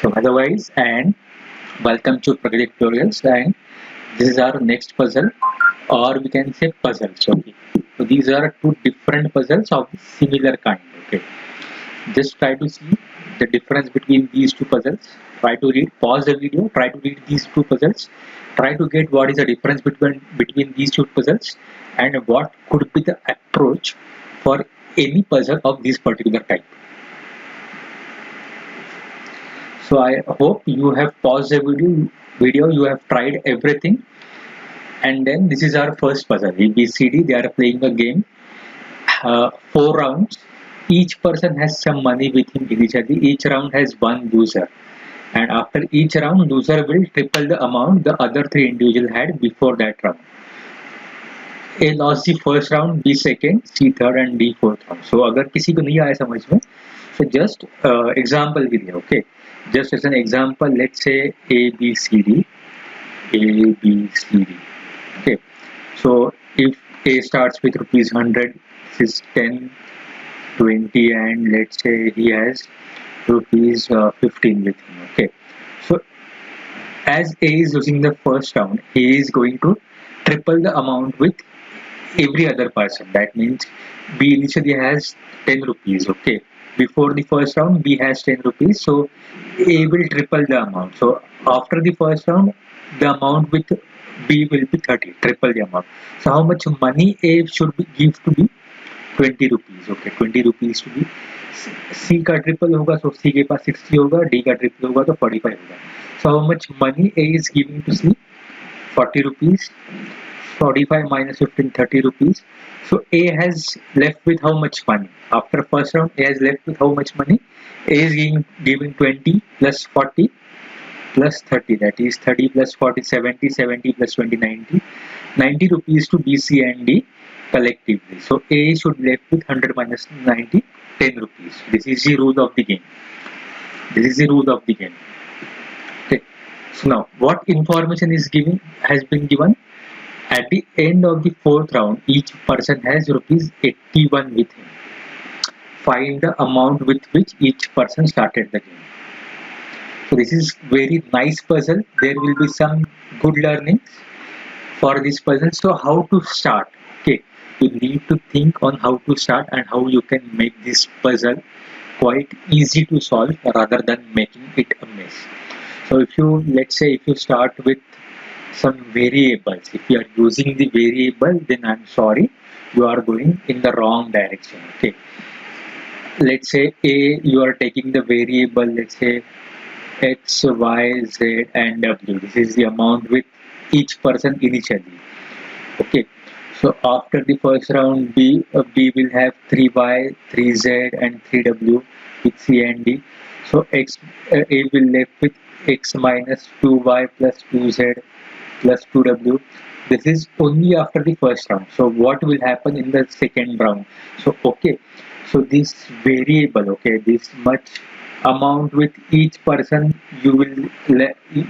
So otherwise, and welcome to Project Tutorials, and this is our next puzzle, or we can say puzzles. Okay, so these are two different puzzles of similar kind. Okay, just try to see the difference between these two puzzles. Try to read, pause the video, try to read these two puzzles, try to get what is the difference between these two puzzles, and what could be the approach for any puzzle of this particular type. So I hope you have paused the video, you have tried everything, and then this is our first puzzle. ABCD, they are playing a game, 4 rounds. Each person has some money with him initially. Each round has one loser, and after each round, loser will triple the amount the other three individual had before that round. A lost the first round, B second, C third, and D fourth round. So अगर किसी को नहीं आया समझ में, so just example के लिए, okay. Just as an example, let's say A B C D, A B C D. Okay. So if A starts with rupees 100, this is 10, 20, and let's say he has rupees 15 with him. Okay. So as A is losing the first round, he is going to triple the amount with every other person. That means B initially has 10 rupees. Okay, before the first round B has 10 rupees, so A will triple the amount. So after the first round, the amount with B will be 30, triple the amount. So how much money A should be give to B? 20 rupees. Okay, 20 rupees to B. C का triple होगा, so C के पास 60 होगा, D का triple होगा तो 45 होगा. So how much money A is giving to C? 40 rupees. 45 minus 15, 30 rupees. So A has left with how much money? After first round, A has left with how much money? A is giving 20 plus 40 plus 30. That is 30 plus 40, 70, 70 plus 20, 90. 90 rupees to B, C and D collectively. So A should left with 100 minus 90, 10 rupees. This is the rule of the game. This is the rule of the game. Okay. So now, what information is has been given? At the end of the fourth round, each person has rupees 81 with him. Find the amount with which each person started the game. So this is very nice puzzle. There will be some good learnings for this puzzle. So how to start? Okay, you need to think on how to start and how you can make this puzzle quite easy to solve rather than making it a mess. So if you, let's say, if you start with some variables, if you are using the variable, then I'm sorry, you are going in the wrong direction. Okay, let's say A, you are taking the variable, let's say X, Y, Z and W. This is the amount with each person initially. Okay, so after the first round, B will have 3Y, 3Z and 3W with C and D. So A will left with X minus 2Y plus 2Z plus 2W. This is only after the first round. So what will happen in the second round? So okay, so this variable, okay, this much amount with each person, you will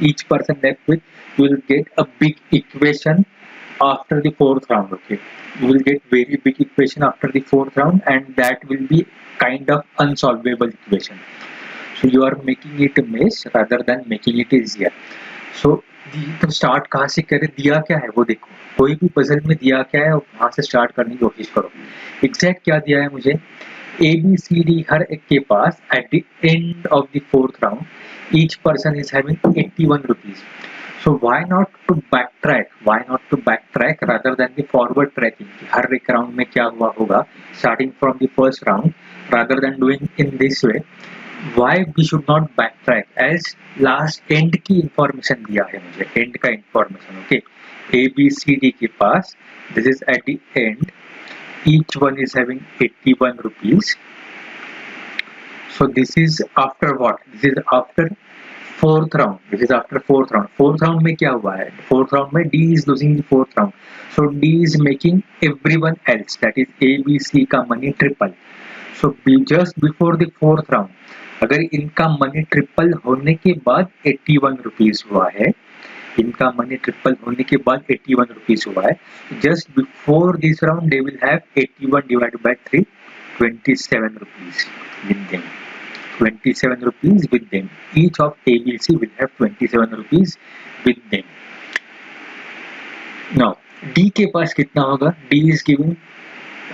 each person left with, you will get a big equation after the fourth round. Okay, you will get very big equation after the fourth round, and that will be kind of unsolvable equation. So you are making it a mess rather than making it easier. So तो start कहाँ से करें, दिया क्या है वो देखो, कोई भी पजल में दिया क्या है वहां से स्टार्ट करने की कोशिश करो. एग्जैक्ट क्या दिया है मुझे, ए बी सी डी हर एक के पास at the end of the fourth round each person is having 81 rupees. So why not to back track rather than the forward tracking, हर एक राउंड में क्या हुआ होगा starting from the first round, rather than doing in this way. Why we should not backtrack, as last end की information दिया है मुझे, end का information. Okay, A B C D के पास, this is at the end, each one is having 81 rupees. So this is after what? This is after fourth round. This is after fourth round. Fourth round में क्या हुआ है? Fourth round में D is losing the fourth round. So D is making everyone else, that is A B C का money triple. So just before the fourth round, अगर इनका money triple होने के बाद 81 रुपीज हुआ है, इनका मनी ट्रिपल होने के बाद 81 रुपीज हुआ है, just before this round they will have 81 divided by 3, 27 rupees with them. 27 rupees with them. Each of A, B, C will have 27 rupees with them. Now D के पास कितना होगा? D is giving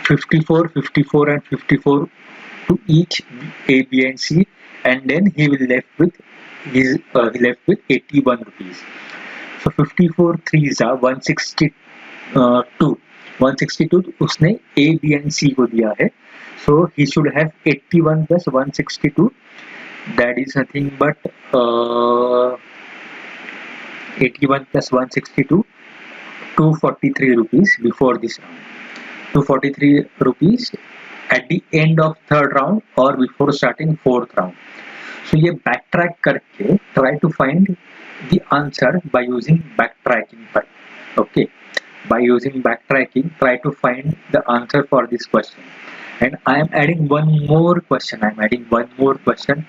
54, 54 and 54 to each A, B and C, and then he will left with his he left with 81 rupees. So 54 3s are 162. 162 उसने A, B and C को दिया है. So he should have 81 plus 162. That is nothing but 81 plus 162, 243 rupees before this round. 243 rupees at the end of third round or before starting fourth round. So ये backtrack करके try to find the answer by using backtracking. Okay, by using backtracking, try to find the answer for this question. And I am adding one more question. I am adding one more question.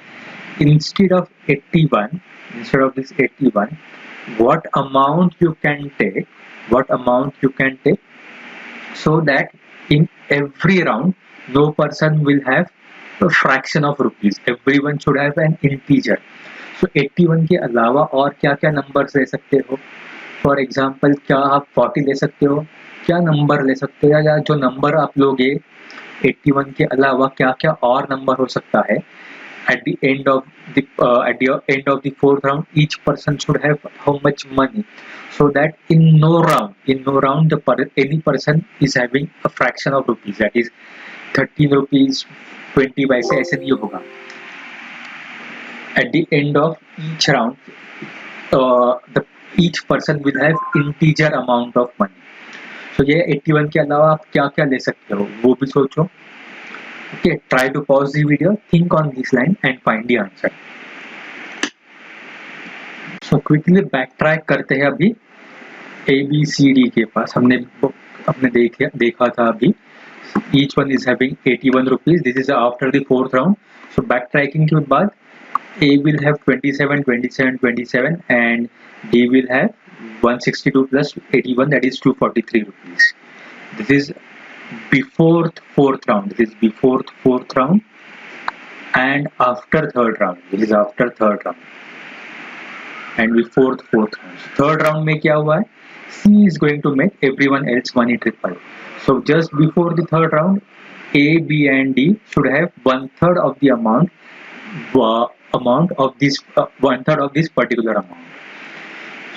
Instead of 81, instead of this 81, what amount you can take? What amount you can take? So that in every round, no person will have a fraction of rupees. Everyone should have an integer. So 81 के अलावा और क्या क्या numbers ले सकते हो? For example क्या आप 40 ले सकते हो? क्या नंबर ले सकते हो? या जो नंबर आप लोगे 81 के अलावा क्या क्या और नंबर हो सकता है? At the end of the fourth round, each person should have how much money, so that in no round any person is having a fraction of rupees, that is 13 rupees 20 वैसे ऐसे नहीं होगा. At the end of each round, each person will have integer amount of money. So ये 81 के अलावा आप क्या क्या ले सकते हो वो भी सोचो. Okay, try to pause the video, think on this line and find the answer. So quickly backtrack करते हैं अभी A, B, C, D के पास. हमने देखा था अभी. Each one is having 81 rupees. This is after the fourth round. So backtracking के बाद A will have 27, 27, 27 and D will have 162 plus 81, that is 243 rupees. This is before fourth round. This is before fourth round and after third round. This is after third round and before fourth round. So third round में क्या हुआ है? C is going to make everyone else money triple. So just before the third round, A, B and D should have one third of the amount of this particular amount.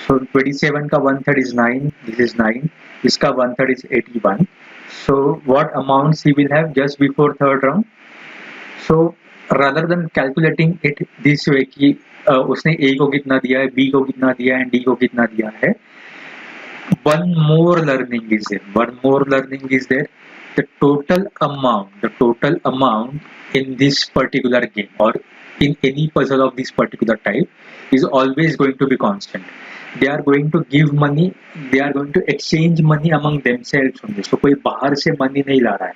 So 27 का one third is 9. This is 9. इसका one third is 81. So what amounts he will have just before third round? So rather than calculating it this way कि उसने A को कितना दिया है, B को कितना दिया है, D को कितना दिया है, one more learning is there. One more learning is there. The total amount in this particular game or in any puzzle of this particular type is always going to be constant. They are going to give money, they are going to exchange money among themselves only. So कोई बाहर से money नहीं ला रहा है.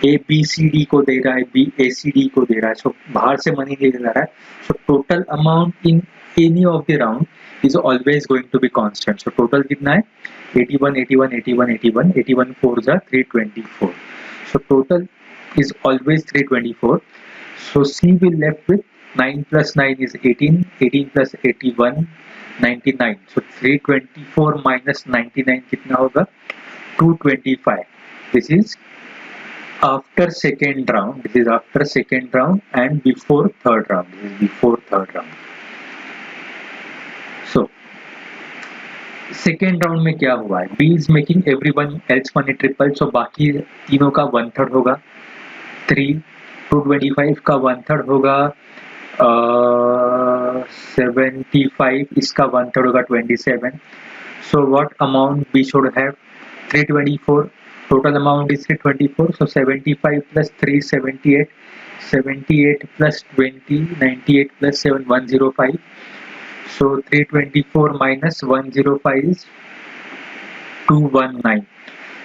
A, B, C, D को दे रहा है, B, A, C, D को दे रहा है. So बाहर से money नहीं ला रहा है. So total amount in any of the round is always going to be constant. So total कितना है? 81, 81, 81, 81. 81 4s are 324. So total is always 324. So C will left with 9 plus 9 is 18. 18 plus 81, 99. So 324 minus 99 कितना होगा? 225. This is after second round. This is after second round and before third round. This is before third round. So second round में क्या हुआ है? B is making everyone else money triple. So बाकी तीनों का one third होगा 3. 225 का one third होगा 75. इसका one third होगा 27. So what amount B should have? 324. Total amount is 324. So 75 plus 3 78. 78 plus 20 98 plus 7 105. So 324 minus 105 is 219.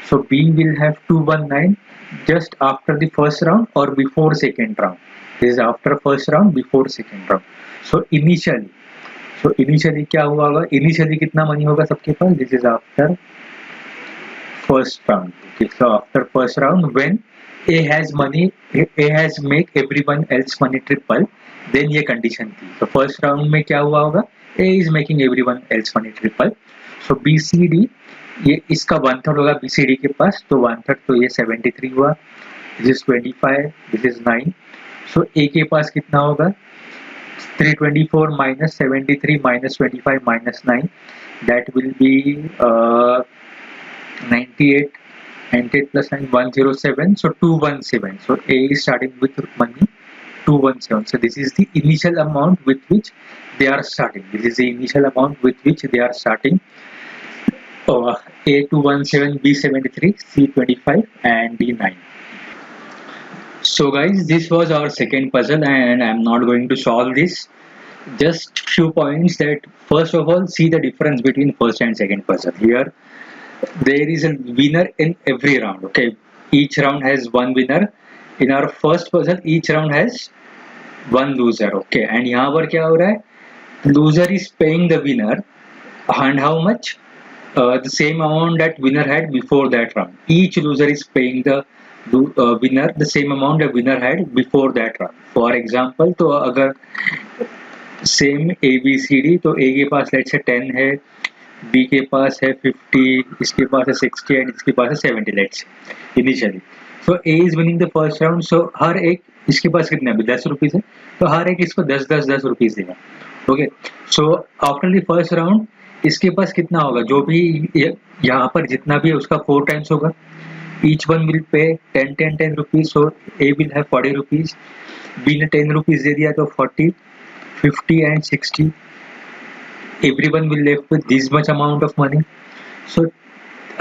So B will have 219 just after the first round or before second round. This is after first round, before second round. So initially क्या हुआ होगा? Initially कितना money होगा सबके पास? This is after first round. Okay, so after first round when A has money, A has make everyone else money triple then ये condition थी। तो first round में क्या हुआ होगा, A is making everyone else money triple, so B C D, ये इसका 1/3 होगा बी सी डी के पास, तो 1/3 तो ये 73 हुआ, दिस इज 25, दिस इज 9, सो ए के पास कितना होगा, 324 minus 73 minus 25 minus 9, that will be 98, 98 plus 9, 107, so 217. So A is starting with money 217. So this is the initial amount with which they are starting. This is the initial amount with which they are starting. A 217, B 73, C 25, and D 9. So guys, this was our second puzzle, and I'm not going to solve this. Just few points that first of all, see the difference between first and second puzzle. Here there is a winner in every round. Okay, each round has one winner. In our first puzzle, each round has one loser. Okay, and यहाँ पर क्या हो रहा है, loser is paying the winner, and how much, the same amount that winner had before that round. Each loser is paying the winner the same amount the winner had before that round. For example, तो अगर same A B C D, तो A के पास let's say 10 है, B के पास है 50, इसके पास है 60 एंड इसके पास है 70 let's initially. So A is winning the first round, so हर एक, इसके पास कितने अभी 10 रुपीज है, तो हर एक इसको 10 रुपीज देगा. Okay, so after the first round इसके पास कितना होगा, जो भी यहाँ पर जितना भी है उसका 4 टाइम्स होगा. Each one will pay 10 rupees, so A will have 40 rupees, B ने 10 रुपीज दे दिया तो 40, 50 and 60, everyone will left with this much amount of money. So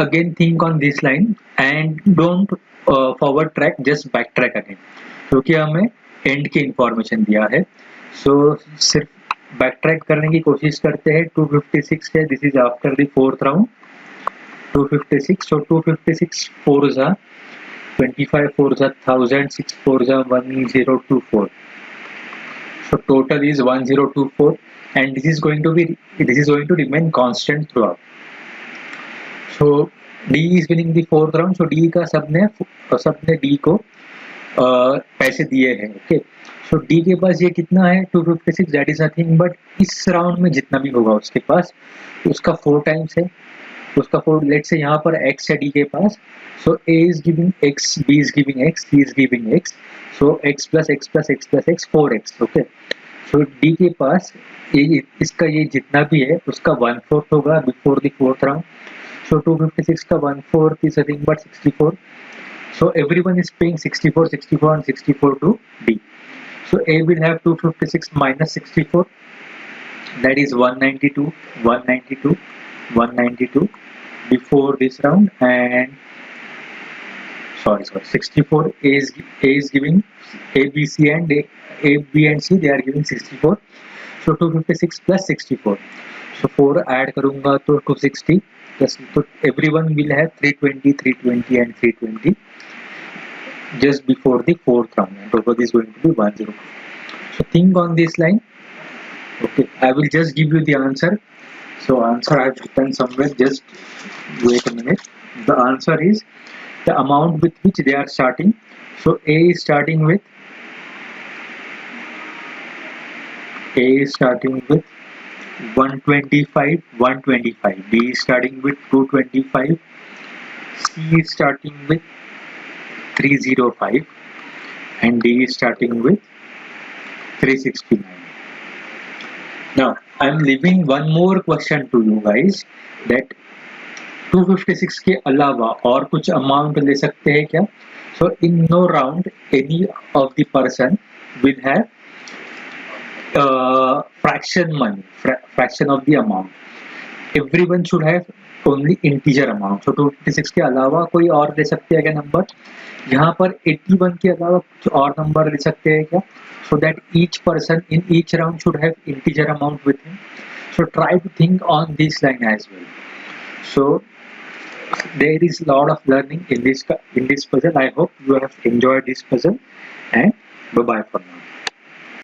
again think on this line and don't forward track, just back track again, क्योंकि हमें and की information दिया है. सो सिर्फ back track करने की कोशिश करते हैं. 256 है, this is after the fourth round. 256, so 256 4 जा 25, 4 जा 1000, 6 4 जा 1024. So total is 1024, and this is going to remain constant throughout. So D is winning the fourth round. So D का सबने D को पैसे दिए हैं. ओके, सो D के पास ये कितना है 256, दैट इज नथिंग बट इस राउंड में जितना भी होगा उसके पास उसका 4 टाइम्स है. उसका 4, लेट्स से यहाँ पर x है D के पास, सो A is giving x, B is giving x, C is giving x, so x plus x plus x plus x 4x. Okay, so D के पास ये इसका ये जितना भी है उसका 1/4 होगा बिफोर द फोर्थ राउंड. सो 256 का 1/4 is nothing but 64. So everyone is paying 64, 64 and 64 to D. So A will have 256 minus 64, that is 192, 192, 192 before this round, and sorry 64. A is giving A, B, C and A, B and C, they are giving 64. So 256 plus 64, so 4 add करूँगा तो 260 plus, तो everyone will have 320, 320 and 320 just before the fourth round, and total is going to be 102. So think on this line. Okay, I will just give you the answer. So answer I have written somewhere, just wait a minute. The answer is the amount with which they are starting. So A is starting with 125, 125. B is starting with 225. C is starting with 305, and D is starting with 369. Now I am leaving one more question to you guys, that 256 के अलावा और कुछ amount ले सकते हैं क्या? So in no round any of the person will have fraction money, fraction of the amount. Everyone should have only integer amount. So 256 के अलावा कोई और ले सकते हैं क्या नंबर? यहाँ पर 81 के अलावा कुछ और नंबर ले सकते हैं क्या? So that each person in each round should have integer amount with him. So try to think on this line as well. So there is a lot of learning in this puzzle. I hope you have enjoyed this puzzle, and bye bye for now.